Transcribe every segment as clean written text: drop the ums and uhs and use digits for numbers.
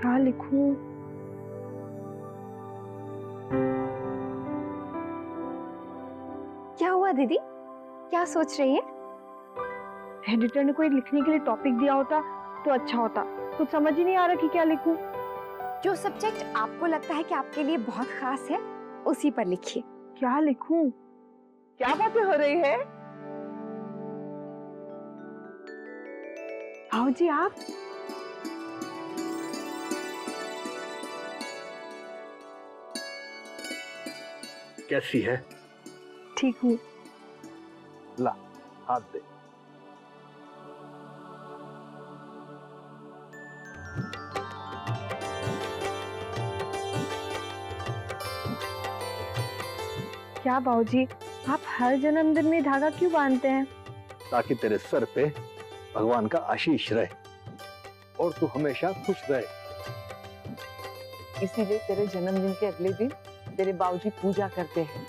क्या लिखूं? क्या हुआ दीदी, क्या सोच रही है? एडिटर ने कोई लिखने के लिए टॉपिक दिया होता तो अच्छा होता। कुछ समझ ही नहीं आ रहा कि क्या लिखूं। जो सब्जेक्ट आपको लगता है कि आपके लिए बहुत खास है उसी पर लिखिए। क्या लिखूं? क्या बातें हो रही है? भाऊजी आप? कैसी है? ठीक हूँ। ला हाथ दे। क्या भाऊजी आप हर जन्मदिन में धागा क्यों बांधते हैं? ताकि तेरे सर पे भगवान का आशीष रहे और तू हमेशा खुश रहे। इसीलिए तेरे जन्मदिन के अगले दिन तेरे बाबूजी पूजा करते हैं।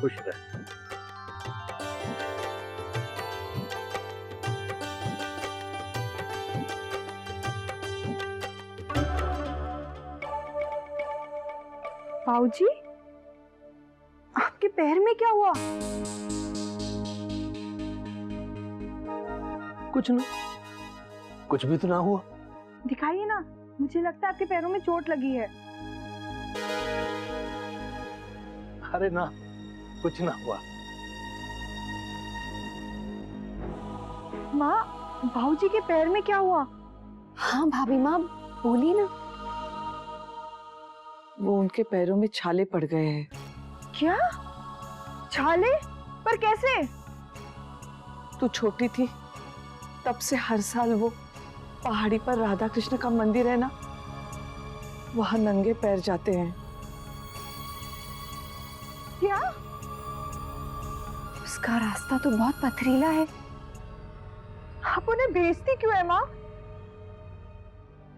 खुश रहे। भाऊजी आपके पैर में क्या हुआ? कुछ ना, कुछ भी तो ना हुआ। दिखाइए ना, मुझे लगता है आपके पैरों में चोट लगी है। अरे ना, कुछ ना हुआ। माँ भाऊजी के पैर में क्या हुआ? हाँ भाभी माँ बोली ना। वो उनके पैरों में छाले पड़ गए हैं। क्या? छाले? पर कैसे? तू छोटी थी तब से हर साल वो पहाड़ी पर राधा कृष्ण का मंदिर है ना, वहां नंगे पैर जाते हैं। क्या? उसका रास्ता तो बहुत पथरीला है। आप उन्हें भेजती क्यों है माँ?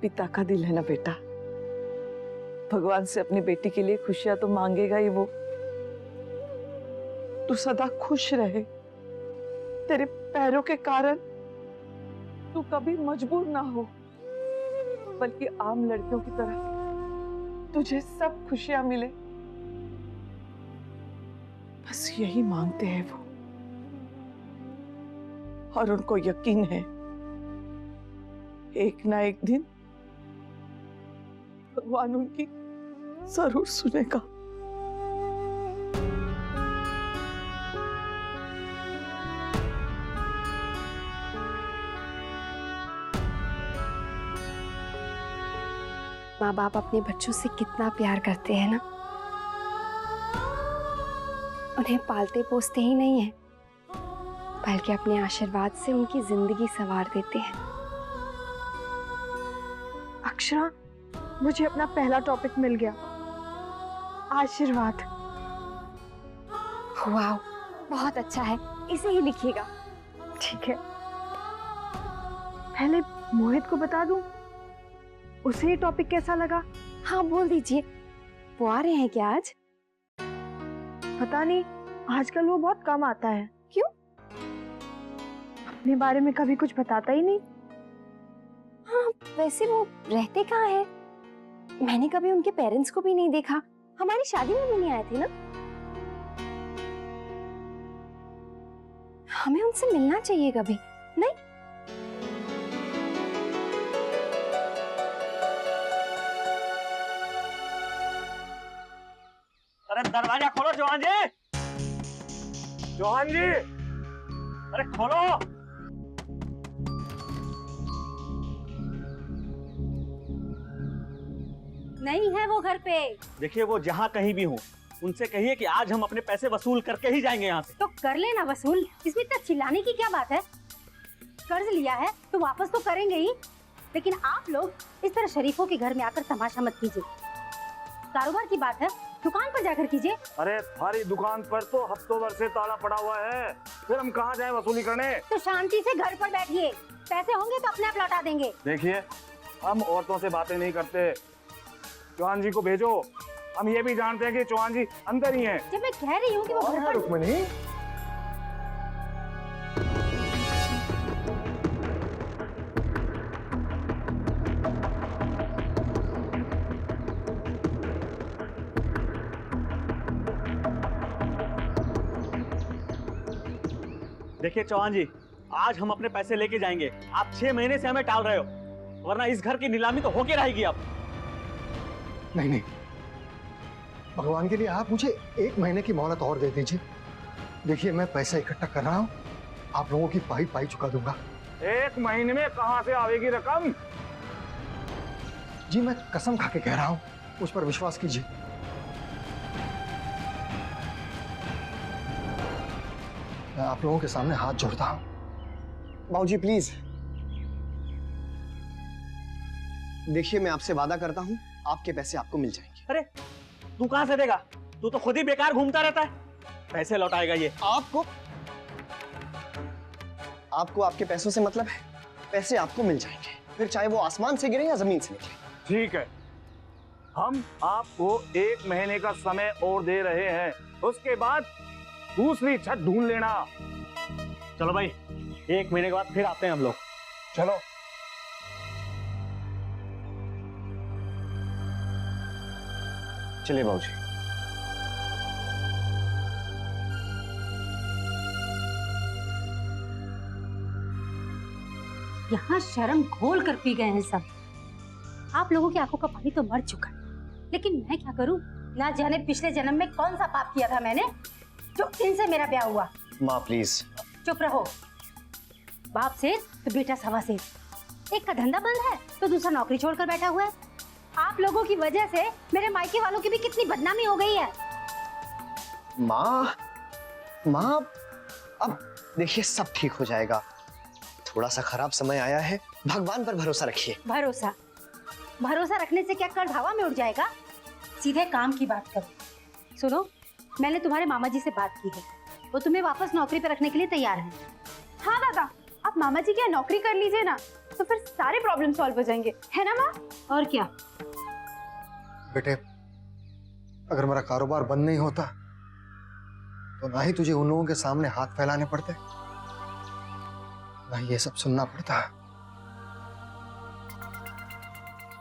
पिता का दिल है ना बेटा, भगवान से अपनी बेटी के लिए खुशियां तो मांगेगा ही वो। तू सदा खुश रहे। तेरे पैरों के कारण तू कभी मजबूर ना हो, बल्कि आम लड़कियों की तरह तुझे सब खुशियां मिले। बस यही मांगते हैं वो, और उनको यकीन है एक ना एक दिन भगवान उनकी जरूर सुनेगा। माँ बाप अपने बच्चों से कितना प्यार करते हैं ना। उन्हें पालते पोसते ही नहीं है, बल्कि अपने आशीर्वाद से उनकी जिंदगी संवार देते हैं। अक्षरा, मुझे अपना पहला टॉपिक मिल गया, आशीर्वाद। वाह, बहुत अच्छा है, इसे ही लिखिएगा। ठीक है, पहले मोहित को बता दूं, उसे ये टॉपिक कैसा लगा? हाँ बोल दीजिए, वो आ रहे हैं क्या आज? पता नहीं, आजकल वो बहुत कम आता है। क्यों? अपने बारे में कभी कुछ बताता ही नहीं। हाँ वैसे वो रहते कहाँ हैं? मैंने कभी उनके पेरेंट्स को भी नहीं देखा। हमारी शादी में भी नहीं आए थे ना। हमें उनसे मिलना चाहिए कभी, नहीं? अरे दरवाजा खोलो चौहान जी। चौहान जी, अरे खोलो। नहीं है वो घर पे। देखिए वो जहाँ कहीं भी हो, उनसे कहिए कि आज हम अपने पैसे वसूल करके ही जाएंगे यहाँ से। तो कर लेना वसूल, इसमें इतना चिल्लाने की क्या बात है? कर्ज लिया है तो वापस तो करेंगे ही, लेकिन आप लोग इस तरह शरीफों के घर में आकर तमाशा मत कीजिए। कारोबार की बात है, दुकान पर जाकर कीजिए। अरे हमारी दुकान पर तो हफ्तों भर से ताला पड़ा हुआ है, फिर हम कहाँ जाएं वसूली करने? तो शांति से घर पर बैठिए, पैसे होंगे तो अपने आप लौटा देंगे। देखिए हम औरतों से बातें नहीं करते, चौहान जी को भेजो। हम ये भी जानते हैं कि चौहान जी अंदर ही हैं। जब मैं कह रही हूँ कि वो घर पर। देखिए चौहान जी, आज हम अपने पैसे लेके जाएंगे। आप 6 महीने से हमें टाल रहे हो, वरना इस घर की नीलामी तो होके रहेगी अब। नहीं नहीं, भगवान के लिए आप मुझे 1 महीने की मोहलत और दे दीजिए। देखिए मैं पैसा इकट्ठा कर रहा हूँ, आप लोगों की पाई पाई चुका दूंगा। 1 महीने में कहाँ से आवेगी रकम? जी मैं कसम खा के कह रहा हूँ, उस पर विश्वास कीजिए। मैं आप लोगों के सामने हाथ जोड़ता हूँ। बाबूजी प्लीज देखिए, मैं आपसे वादा करता हूँ आपके पैसे आपको मिल जाएंगे। अरे तू कहाँ से देगा? तू तो खुद ही बेकार घूमता रहता है। पैसे लौटाएगा ये? आपको आपके पैसों से मतलब है? पैसे आपको मिल जाएंगे, फिर चाहे वो आसमान से गिरे या जमीन से निकले। ठीक है, हम आपको 1 महीने का समय और दे रहे हैं, उसके बाद दूसरी छत ढूंढ लेना। चलो भाई, 1 महीने के बाद फिर आते हैं हम लोग। चलो। चलिए बाबूजी। यहाँ शर्म घोल कर पी गए हैं सब। आप लोगों की आंखों का पानी तो मर चुका है, लेकिन मैं क्या करूं? ना जाने पिछले जन्म में कौन सा पाप किया था मैंने जो इनसे मेरा ब्याह हुआ। माँ प्लीज। चुप रहो। बाप से तो बेटा सवा से। एक का धंधा बंद है तो दूसरा नौकरी छोड़कर बैठा हुआ है। आप लोगों की वजह से मेरे मायके वालों की भी कितनी बदनामी हो गई है। माँ अब देखिए सब ठीक हो जाएगा। थोड़ा सा खराब समय आया है, भगवान पर भरोसा रखिए। भरोसा रखने से क्या कर्ज हवा में उड़ जाएगा? सीधे काम की बात करो। सुनो, मैंने तुम्हारे मामा जी से बात की है, वो तुम्हें वापस नौकरी पर रखने के लिए तैयार हैं। हाँ दादा, आप मामा जी की यहाँ नौकरी कर लीजिए ना, तो फिर सारे प्रॉब्लम सॉल्व हो जाएंगे, है ना माँ? और क्या? बेटे, अगर मेरा कारोबार बंद नहीं होता तो ना ही तुझे उन लोगों के सामने हाथ फैलाने पड़ते, ना ही ये सब सुनना पड़ता।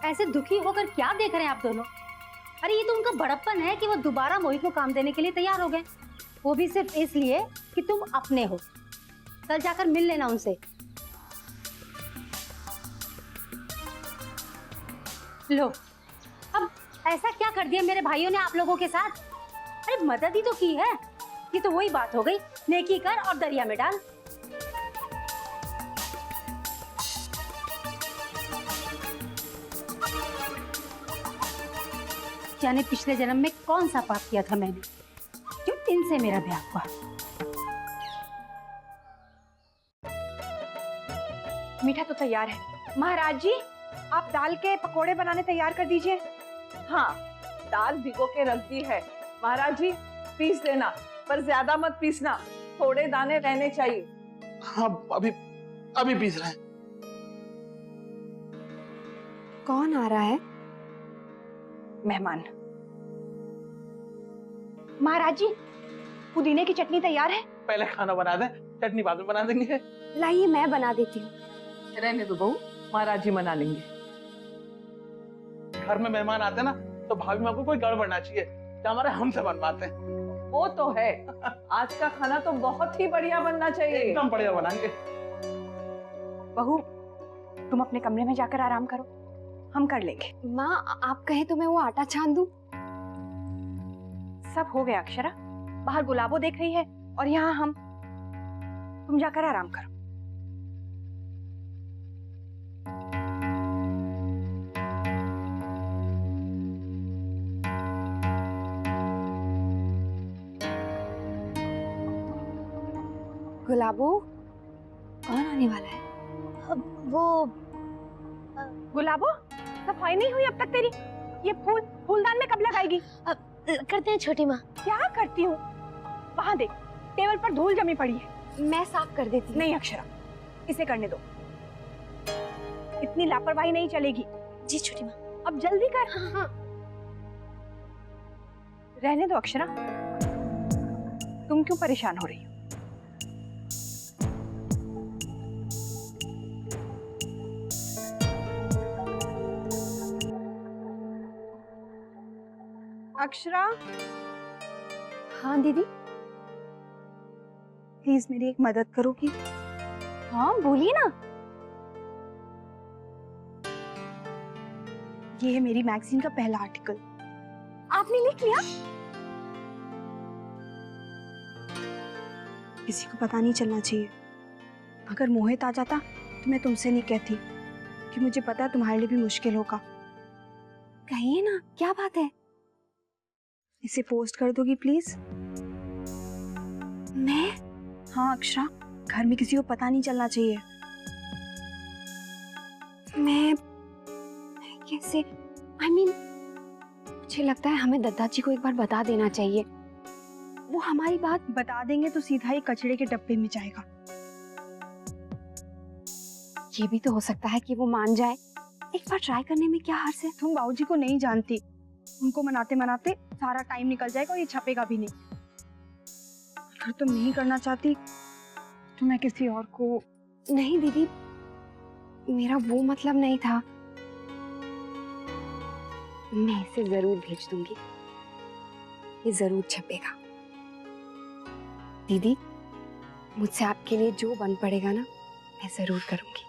ऐसे दुखी होकर क्या देख रहे हैं आप दोनों? अरे ये तो उनका बड़प्पन है कि वो दोबारा मोहित को काम देने के लिए तैयार हो गए, वो भी सिर्फ इसलिए कि तुम अपने हो। कल जाकर मिल लेना उनसे। लो, अब ऐसा क्या कर दिया मेरे भाइयों ने आप लोगों के साथ? अरे मदद ही तो की है। ये तो वही बात हो गई, नेकी कर और दरिया में डाल। जाने पिछले जन्म में कौन सा पाप किया था मैंने जो इनसे मेरा ब्याह हुआ। मीठा तो तैयार है। महाराज जी, आप दाल के पकोड़े बनाने तैयार कर दीजिए। हाँ, दाल भिगो के रख दी है। महाराज जी पीस देना, पर ज्यादा मत पीसना, थोड़े दाने रहने चाहिए। हाँ अभी पीस रहे हैं। कौन आ रहा है? मेहमान। महाराज जी, पुदीने की चटनी तैयार है। पहले खाना बना दें, चटनी बाद में बना देंगे। लाइए मैं बना देती हूँ। रहने दो बहू, महाराज जी मना लेंगे। घर में मेहमान आते हैं ना, तो भाभी माँ को कोई गड़बड़ ना चाहिए, तो हमारे हमसे बनवाते हैं। वो तो है, आज का खाना तो बहुत ही बढ़िया बनना चाहिए। एकदम बढ़िया बनाएंगे। बहू, तुम अपने कमरे में जाकर आराम करो, हम कर लेंगे। माँ आप कहे तो मैं वो आटा छान दूं? सब हो गया अक्षरा, बाहर गुलाबो देख रही है और यहाँ हम। तुम जाकर आराम करो। गुलाबो, कौन आने वाला है? वो गुलाबो, सफाई नहीं हुई अब तक तेरी। ये फूलदान में कब लगाएगी? करते हैं छोटी माँ। क्या करती हूँ? वहां देख, टेबल पर धूल जमी पड़ी है। मैं साफ कर देती हूँ। नहीं अक्षरा, इसे करने दो। इतनी लापरवाही नहीं चलेगी। जी छोटी माँ। अब जल्दी कर। हाँ। रहने दो अक्षरा, तुम क्यों परेशान हो रही हो? अक्षरा। हाँ दीदी। प्लीज मेरी एक मदद करोगी? हाँ बोलिए ना। ये है मेरी मैगजीन का पहला आर्टिकल। आपने लिख लिया? किसी को पता नहीं चलना चाहिए। अगर मोहित आ जाता तो मैं तुमसे नहीं कहती कि मुझे पता है तुम्हारे लिए भी मुश्किल होगा। कहिए ना, क्या बात है? इसे पोस्ट कर दोगी प्लीज? मैं? हाँ अक्षरा, घर में किसी को पता नहीं चलना चाहिए। मैं कैसे? I mean, मुझे लगता है हमें दादाजी को एक बार बता देना चाहिए। वो हमारी बात बता देंगे तो सीधा ही कचड़े के डब्बे में जाएगा। ये भी तो हो सकता है कि वो मान जाए। एक बार ट्राई करने में क्या हर्ज है? तुम बाबूजी को नहीं जानती, उनको मनाते मनाते सारा टाइम निकल जाएगा और ये छपेगा भी नहीं। अगर तुम नहीं करना चाहती तो मैं किसी और को। नहीं दीदी, मेरा वो मतलब नहीं था। मैं इसे जरूर भेज दूंगी, ये जरूर छपेगा। दीदी, मुझसे आपके लिए जो बन पड़ेगा ना, मैं जरूर करूंगी।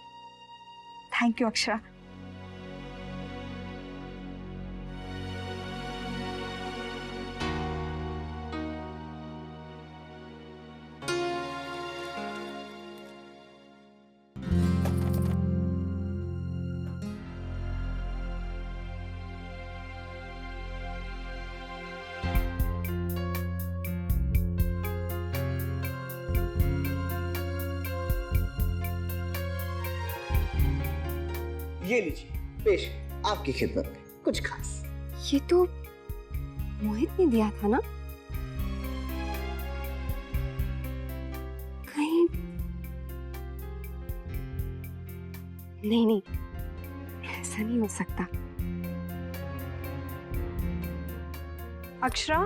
Thank you Akshara. ये लीजिए, पेश है आपकी खिदमत में कुछ खास। ये तो मोहित ने दिया था ना? कहीं नहीं, ऐसा नहीं हो सकता। अक्षरा,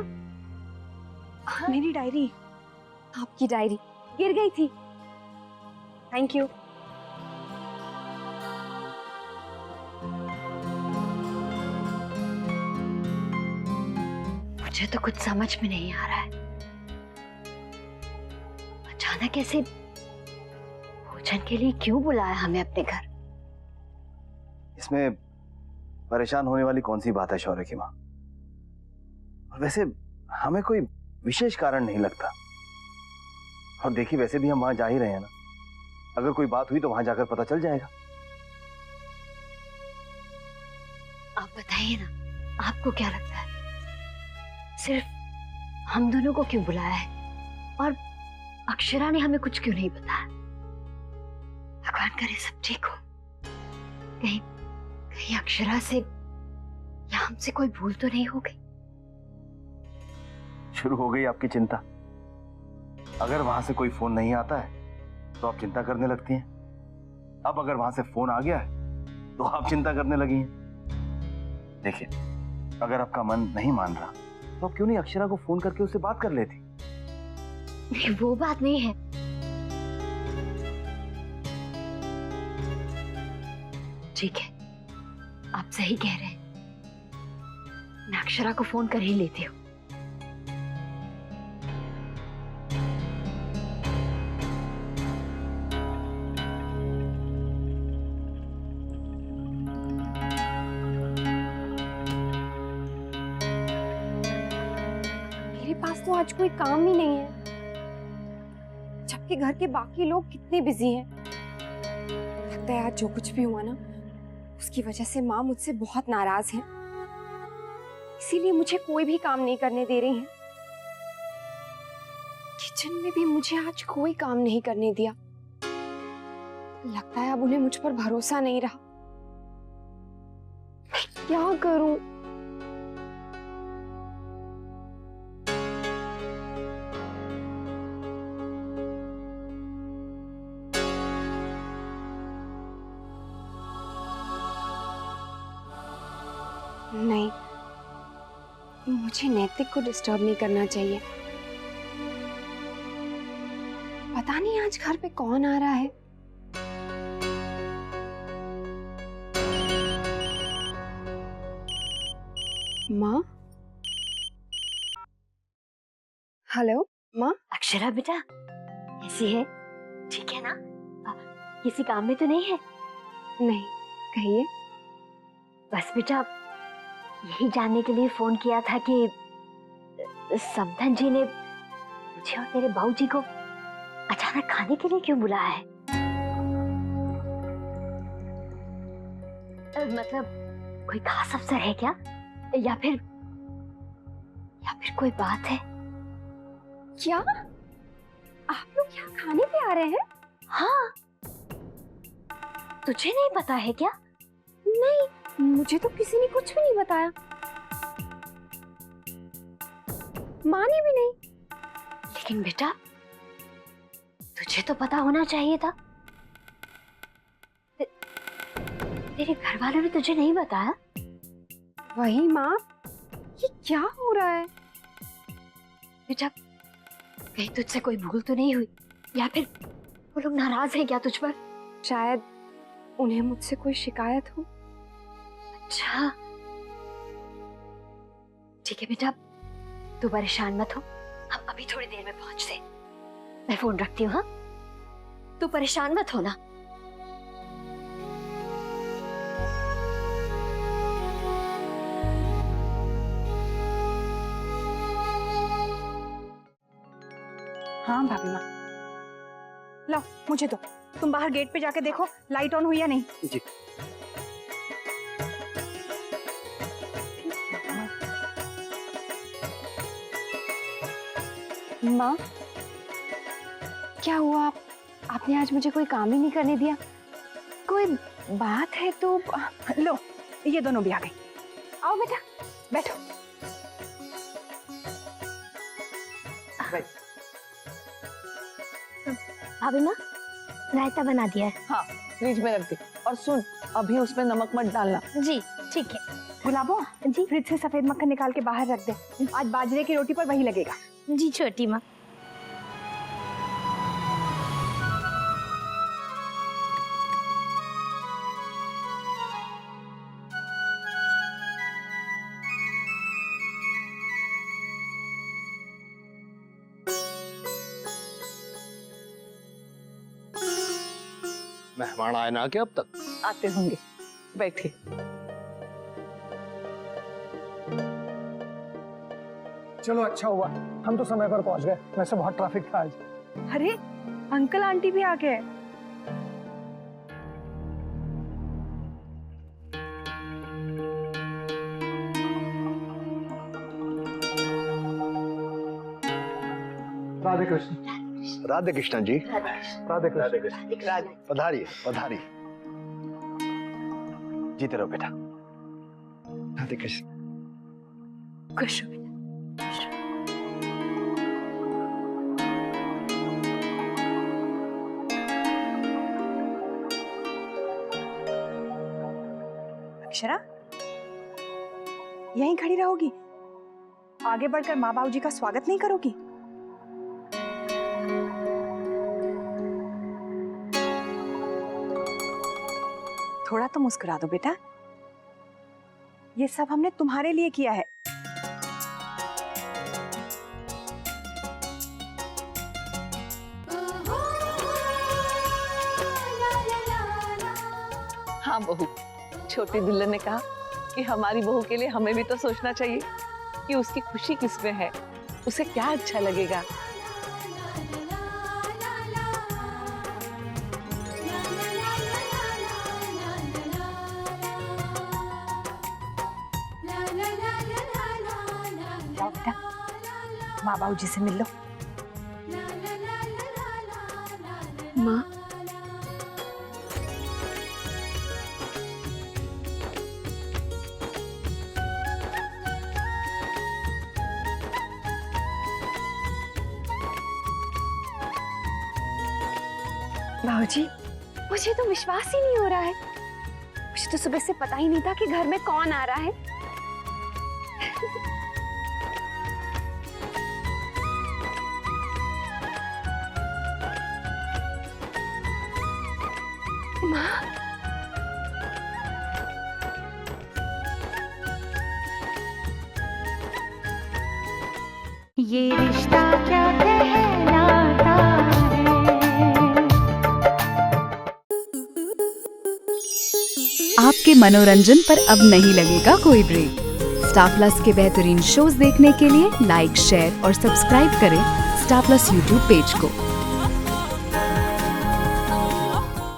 मेरी डायरी। आपकी डायरी गिर गई थी। Thank you. मुझे तो कुछ समझ में नहीं आ रहा है, अचानक ऐसे भोजन के लिए क्यों बुलाया हमें अपने घर? इसमें परेशान होने वाली कौन सी बात है शौर्य की माँ? और वैसे हमें कोई विशेष कारण नहीं लगता। और देखिए, वैसे भी हम वहां जा ही रहे हैं ना, अगर कोई बात हुई तो वहां जाकर पता चल जाएगा। आप बताइए ना, आपको क्या लगता है सिर्फ हम दोनों को क्यों बुलाया है? और अक्षरा ने हमें कुछ क्यों नहीं बताया? भगवान करे सब ठीक हो। कहीं कहीं अक्षरा से या हमसे कोई भूल तो नहीं हो गई? शुरू हो गई आपकी चिंता। अगर वहां से कोई फोन नहीं आता है तो आप चिंता करने लगती हैं। अब अगर वहां से फोन आ गया है तो आप चिंता करने लगी हैं। देखिए, अगर आपका मन नहीं मान रहा तो आप क्यों नहीं अक्षरा को फोन करके उससे बात कर लेती? नहीं, वो बात नहीं है। ठीक है, आप सही कह रहे हैं। मैं अक्षरा को फोन कर ही लेती हूँ। मेरे पास तो आज कोई काम ही नहीं है, जबकि घर के बाकी लोग कितने बिजी हैं। लगता है आज जो कुछ भी हुआ ना, उसकी वजह से माँ मुझसे बहुत नाराज है, इसीलिए मुझे कोई भी काम नहीं करने दे रही हैं। किचन में भी मुझे आज कोई काम नहीं करने दिया। लगता है अब उन्हें मुझ पर भरोसा नहीं रहा। मैं क्या करूं? नहीं, मुझे नैतिक को डिस्टर्ब नहीं करना चाहिए। पता नहीं आज घर पे कौन आ रहा है। माँ? हेलो माँ? अक्षरा बेटा, कैसी है? ठीक है ना? किसी काम में तो नहीं है? नहीं, कहिए। बस बेटा यही जानने के लिए फोन किया था कि समधन जी ने मुझे और तेरे बाबूजी को अचानक खाने के लिए क्यों बुलाया है? मतलब कोई खास अवसर है क्या? या फिर कोई बात है? क्या आप लोग यहाँ खाने पे आ रहे हैं? हाँ, तुझे नहीं पता है क्या? नहीं, मुझे तो किसी ने कुछ भी नहीं बताया। माँ ने भी नहीं। लेकिन बेटा तुझे तो पता होना चाहिए था। तेरे घर वालों ने तुझे नहीं बताया? वही माँ, ये क्या हो रहा है? बेटा कहीं तुझसे कोई भूल तो नहीं हुई, या फिर वो लोग नाराज हैं क्या तुझ पर? शायद उन्हें मुझसे कोई शिकायत हो। अच्छा ठीक है बेटा, तू परेशान मत हो, हम अभी थोड़ी देर में पहुंचते। मैं फोन रखती हूँ। हाँ, तू परेशान मत होना। हाँ भाभी माँ, लो मुझे दो। तुम बाहर गेट पे जाके देखो लाइट ऑन हुई या नहीं। जी। माँ, क्या हुआ? आपने आज मुझे कोई काम ही नहीं करने दिया। कोई बात है तो लो ये दोनों भी आ गई। आओ बेटा, बैठो। भाभी माँ रायता बना दिया है। हाँ, फ्रिज में रख दी। और सुन, अभी उसमें नमक मत डालना। जी ठीक है। गुलाबो जी, फ्रिज से सफेद मक्खन निकाल के बाहर रख दे। आज बाजरे की रोटी पर वही लगेगा। जी छोटी माँ। मेहमान आए ना क्या अब तक? आते होंगे, बैठिए। चलो अच्छा हुआ, हम तो समय पर पहुंच गए, वैसे बहुत ट्रैफिक था आज। अरे अंकल आंटी भी आ गए। राधे कृष्ण। राधे कृष्ण जी। राधे कृष्ण। पधारिए पधारिए। जीते रहो बेटा। राधे कृष्ण। खुश हो। अक्षरा यहीं खड़ी रहोगी? आगे बढ़कर माँ बाबूजी का स्वागत नहीं करोगी? थोड़ा तो मुस्कुरा दो बेटा, ये सब हमने तुम्हारे लिए किया है। हाँ बहू, छोटी दुल्हन ने कहा कि हमारी बहू के लिए हमें भी तो सोचना चाहिए कि उसकी खुशी किसमें है, उसे क्या अच्छा लगेगा। जाओ बेटा, माँ बाबूजी से मिल लो। माँ, बाबूजी, मुझे तो विश्वास ही नहीं हो रहा है। मुझे तो सुबह से पता ही नहीं था कि घर में कौन आ रहा है। माँ, ये रिश्ता क्या कहलाता है। के मनोरंजन पर अब नहीं लगेगा कोई ब्रेक। स्टार प्लस के बेहतरीन शोज देखने के लिए लाइक, शेयर और सब्सक्राइब करें स्टार प्लस यूट्यूब पेज को।